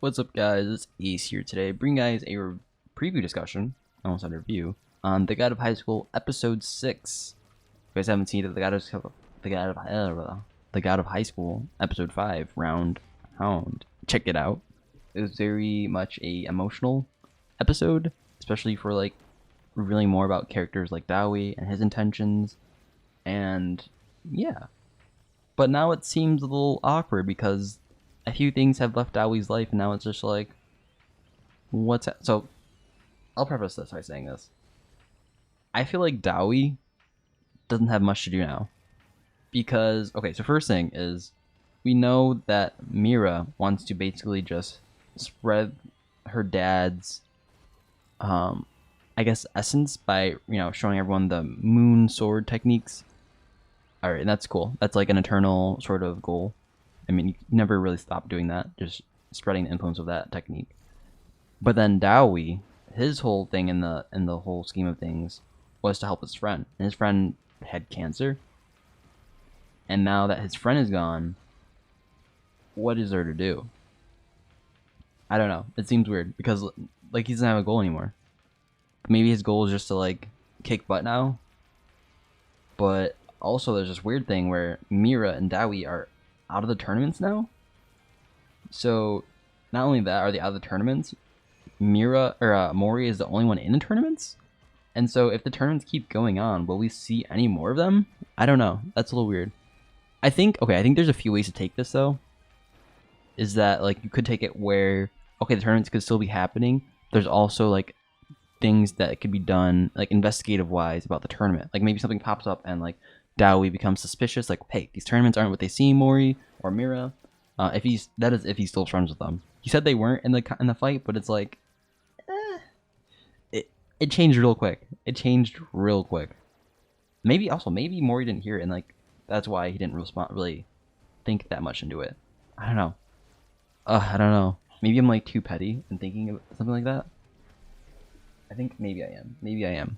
What's up, guys? It's Ace here today, bringing guys a preview discussion, almost said review, on The Guide of High School Episode 6. If you guys haven't seen it, The Guide of High School Episode 5, Round Hound. Check it out. It was very much a emotional episode, especially for like revealing more about characters like Dowie and his intentions, and yeah. But now it seems a little awkward because a few things have left Dowie's life, and now it's just like, so I'll preface this by saying this. I feel like Dowie doesn't have much to do now. Because, okay, so first thing is, we know that Mira wants to basically just spread her dad's, I guess, essence by, showing everyone the moon sword techniques. Alright, and that's cool. That's like an eternal sort of goal. I mean, you never really stop doing that, just spreading the influence of that technique. But then Dowie, his whole thing in the whole scheme of things was to help his friend. And his friend had cancer. And now that his friend is gone, what is there to do? I don't know. It seems weird because like he doesn't have a goal anymore. Maybe his goal is just to like kick butt now. But also there's this weird thing where Mira and Dowie are out of the tournaments now. So not only that, are they out of the tournaments, Mori is the only one in the tournaments. And so if the tournaments keep going on, will we see any more of them? I don't know. That's a little weird. I think there's a few ways to take this though. Is that like you could take it where, okay, the tournaments could still be happening. There's also like things that could be done like investigative wise about the tournament. Like maybe something pops up and like Dowie becomes suspicious, like, hey, these tournaments aren't what they seem, Mori or Mira. If he's still friends with them. He said they weren't in the fight, but it's like, it changed real quick. It changed real quick. Maybe Mori didn't hear it, and like that's why he didn't really think that much into it. I don't know. I don't know. Maybe I'm like too petty and thinking of something like that. I think maybe I am.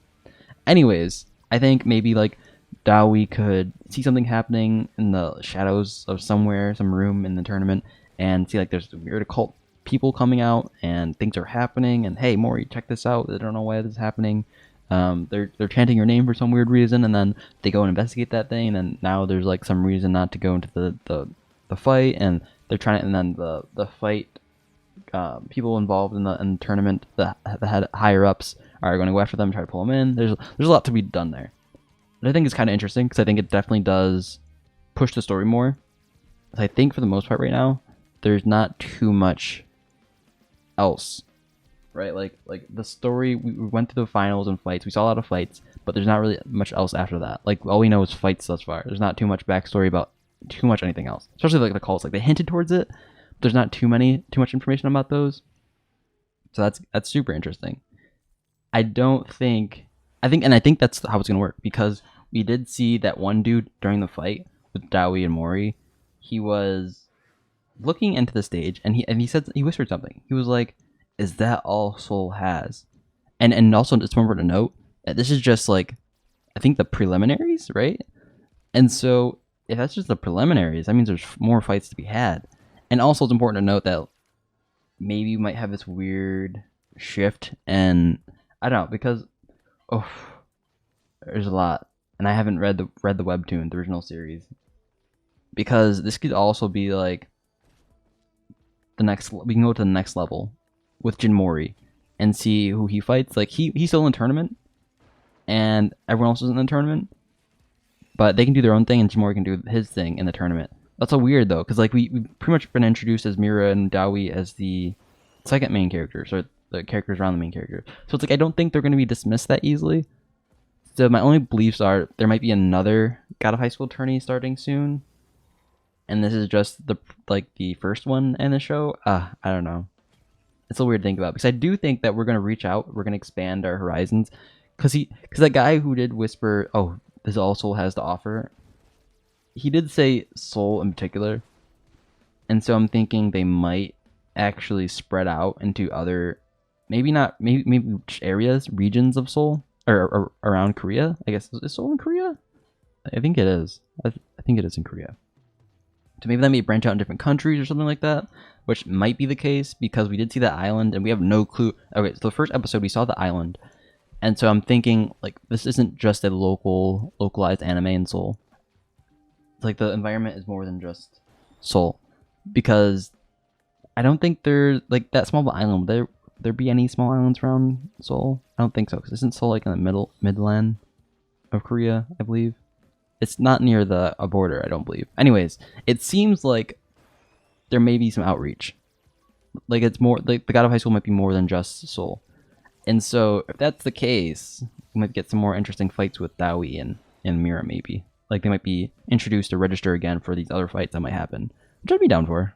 Anyways, I think maybe like Dowie could see something happening in the shadows of somewhere, some room in the tournament, and see like there's weird occult people coming out and things are happening, and hey, Mori, check this out. I don't know why this is happening. They're chanting your name for some weird reason, and then they go and investigate that thing, and then now there's like some reason not to go into the fight, and they're trying to, and then the fight people involved in the tournament, the head higher ups are going to go after them, try to pull them in. There's a lot to be done there. I think it's kind of interesting because I think it definitely does push the story more. I think for the most part right now, there's not too much else, right? Like the story, we went through the finals and fights. We saw a lot of fights, but there's not really much else after that. Like all we know is fights thus far. There's not too much backstory about too much anything else, especially like the cults. Like they hinted towards it, but there's not too much information about those. So that's super interesting. I think that's how it's gonna work, because we did see that one dude during the fight with Dowie and Mori. He was looking into the stage, and he said, he whispered something. He was like, "Is that all Soul has?" And also it's important to note that this is just like, I think the preliminaries, right? And so if that's just the preliminaries, that means there's more fights to be had. And also it's important to note that maybe we might have this weird shift, and I don't know, because there's a lot. And I haven't read the webtoon, the original series, because this could also be like the next. We can go to the next level with Jinmori and see who he fights. Like he's still in the tournament, and everyone else is in the tournament, but they can do their own thing, and Jinmori can do his thing in the tournament. That's so weird though, because like we've pretty much been introduced as Mira and Dowie as the second main characters, or the characters around the main character. So it's like I don't think they're going to be dismissed that easily. So my only beliefs are there might be another God of High School tourney starting soon, and this is just the first one in the show. I don't know. It's a weird thing about, because I do think that we're gonna reach out. We're gonna expand our horizons, because that guy who did whisper, "Oh, this all Soul has to offer," he did say Soul in particular, and so I'm thinking they might actually spread out into other, maybe areas, regions of Seoul, or around Korea. I guess, is Seoul in Korea? I think it is. I think it is in Korea. So maybe that may branch out in different countries or something like that. which might be the case because we did see that island and we have no clue. Okay, so the first episode we saw the island, and so I'm thinking like this isn't just a localized anime in Seoul. It's like the environment is more than just Seoul, because I don't think there's like that small of an island. Would there be any small islands around Seoul? I don't think so, because isn't Seoul like in the midland of Korea, I believe? It's not near the border, I don't believe. Anyways, it seems like there may be some outreach. Like it's more like the God of High School might be more than just Seoul. And so if that's the case, we might get some more interesting fights with Dawi and Mira maybe. Like they might be introduced to register again for these other fights that might happen. Which I'd be down for.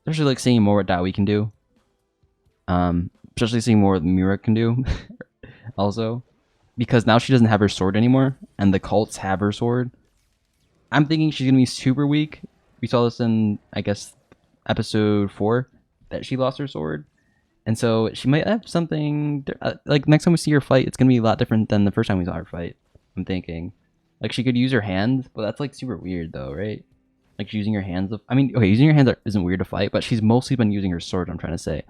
Especially like seeing more what Dawi can do. Especially seeing more what Mira can do. Also. Because now she doesn't have her sword anymore, and the cults have her sword. I'm thinking she's going to be super weak. We saw this in, I guess, episode 4, that she lost her sword. And so she might have something... like, next time we see her fight, it's going to be a lot different than the first time we saw her fight. I'm thinking. Like, she could use her hands, but that's, like, super weird, though, right? Like, she's using her hands... I mean, okay, using her hands isn't weird to fight, but she's mostly been using her sword, I'm trying to say.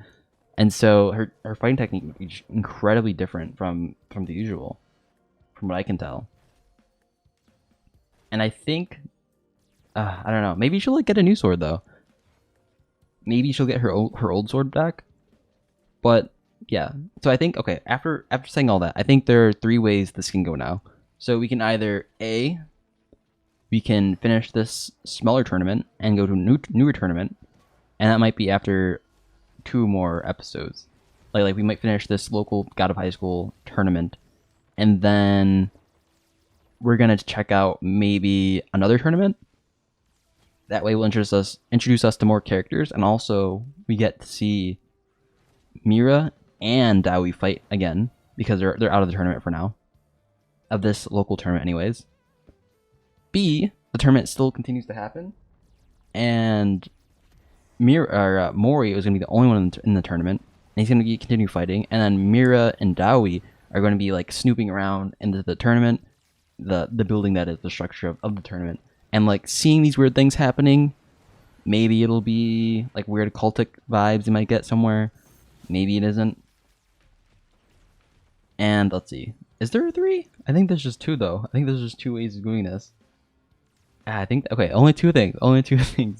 And so her fighting technique would be incredibly different from the usual, from what I can tell. And I think, I don't know, maybe she'll like get a new sword though. Maybe she'll get her old sword back. But yeah, so I think, okay, after saying all that, I think there are 3 ways this can go now. So we can either we can finish this smaller tournament and go to a newer tournament, and that might be after 2 more episodes. Like we might finish this local God of High School tournament, and then we're gonna check out maybe another tournament. That way, will introduce us to more characters, and also we get to see Mira and Dawi fight again because they're out of the tournament for now, of this local tournament, anyways. B, the tournament still continues to happen, and Mori is going to be the only one in the tournament, and he's going to continue fighting, and then Mira and Dawi are going to be like snooping around into the tournament, the building that is the structure of the tournament, and like seeing these weird things happening. Maybe it'll be like weird cultic vibes you might get somewhere. Maybe it isn't. And let's see, is there 3? I think there's just 2 though. I think there's just 2 ways of doing this. I think, okay, only 2 things,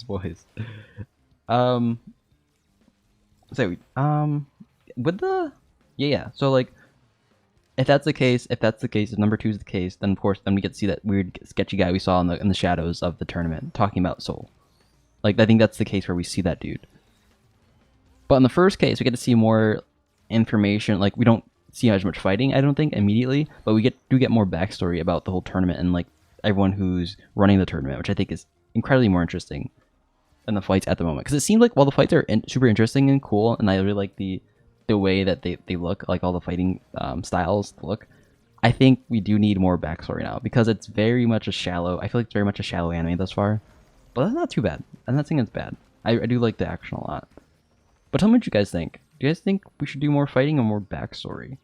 boys. With the so like if that's the case, if number 2 is the case, then of course then we get to see that weird sketchy guy we saw in the shadows of the tournament talking about Seoul. Like I think that's the case where we see that dude. But in the first case, we get to see more information. Like we don't see as much fighting, I don't think, immediately, but we do get more backstory about the whole tournament and like everyone who's running the tournament, which I think is incredibly more interesting than the fights at the moment. Because it seems like while the fights are super interesting and cool, and I really like the way that they look, like all the fighting styles look, I think we do need more backstory now, because it's very much I feel like it's very much a shallow anime thus far. But that's not too bad. I'm not saying it's bad. I do like the action a lot. But tell me what you guys think. Do you guys think we should do more fighting or more backstory?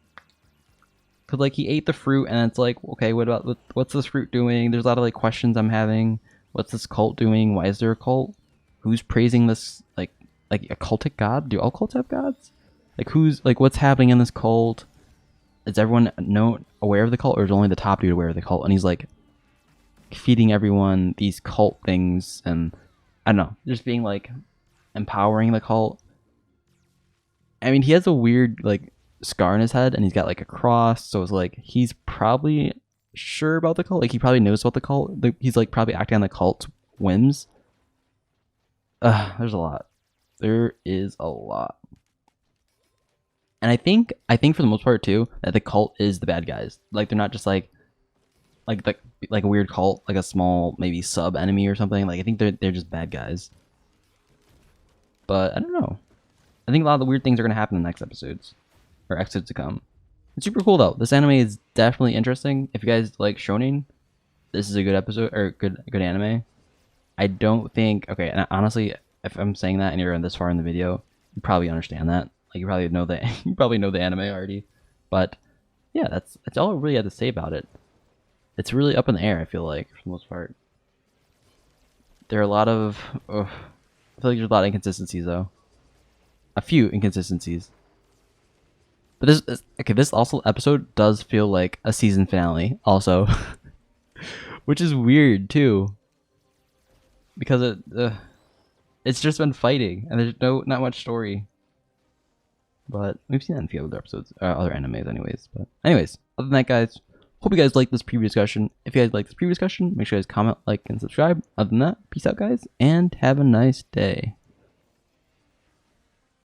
Because like he ate the fruit, and it's like, okay, what's this fruit doing? There's a lot of like questions I'm having. What's this cult doing? Why is there a cult? Who's praising this like a cultic god? Do all cults have gods? Like who's like what's happening in this cult? Is everyone aware of the cult, or is only the top dude aware of the cult? And he's like feeding everyone these cult things, and I don't know, just being like empowering the cult. I mean, he has a weird like scar on his head, and he's got like a cross, so it's like he's probably sure about the cult. Like he probably knows about the cult. He's like probably acting on the cult's whims. There's a lot. There is a lot. And I think for the most part too, that the cult is the bad guys. Like they're not just like a weird cult, like a small maybe sub enemy or something. Like I think they're just bad guys. But I don't know. I think a lot of the weird things are gonna happen in the next episodes, or episodes to come. It's super cool though. This anime is definitely interesting. If you guys like shonen, this is a good episode or good anime. I don't think, okay, and honestly, if I'm saying that and you're this far in the video, you probably understand that. Like you probably know the anime already. But yeah, that's all I really had to say about it. It's really up in the air, I feel like, for the most part. There are a lot of I feel like there's a lot of inconsistencies though. A few inconsistencies. But this also episode does feel like a season finale also. Which is weird too. Because it's just been fighting and there's not much story. But we've seen that in a few other episodes, other animes anyways. But anyways, other than that guys, hope you guys liked this preview discussion. If you guys liked this preview discussion, make sure you guys comment, like, and subscribe. Other than that, peace out guys, and have a nice day.